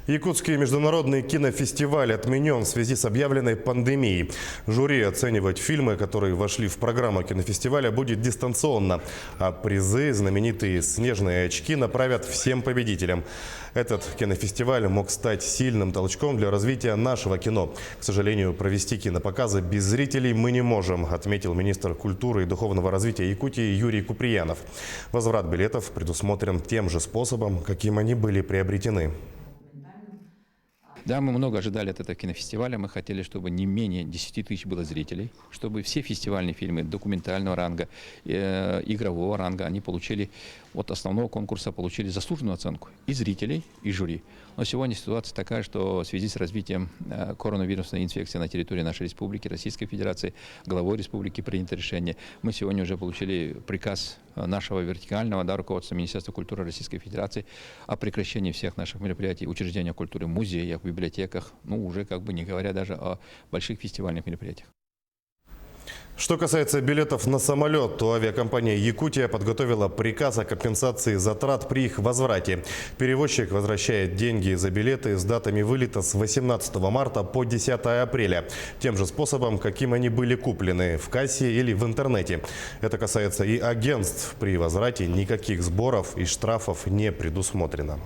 Якутский международный кинофестиваль отменен в связи с объявленной пандемией. Жюри оценивать фильмы, которые вошли в программу кинофестиваля, будет дистанционно. А призы, знаменитые «Снежные очки», направят всем победителям. Этот кинофестиваль мог стать сильным толчком для развития нашего кино. К сожалению, провести кинопоказы без зрителей мы не можем, отметил министр культуры и духовного развития Якутии Юрий Куприянов. Возврат билетов предусмотрен тем же способом, каким они были приобретены. Да, мы много ожидали от этого кинофестиваля. Мы хотели, чтобы не менее 10 тысяч было зрителей, чтобы все фестивальные фильмы документального ранга, игрового ранга, они получили от основного конкурса получили заслуженную оценку и зрителей, и жюри. Но сегодня ситуация такая, что в связи с развитием коронавирусной инфекции на территории нашей республики, Российской Федерации, главой республики принято решение. Мы сегодня уже получили приказ нашего вертикального руководства Министерства культуры Российской Федерации о прекращении всех наших мероприятий, учреждения культуры, музеях, библиотеках, уже не говоря даже о больших фестивальных мероприятиях. Что касается билетов на самолет, то авиакомпания «Якутия» подготовила приказ о компенсации затрат при их возврате. Перевозчик возвращает деньги за билеты с датами вылета с 18 марта по 10 апреля. Тем же способом, каким они были куплены – в кассе или в интернете. Это касается и агентств. При возврате никаких сборов и штрафов не предусмотрено.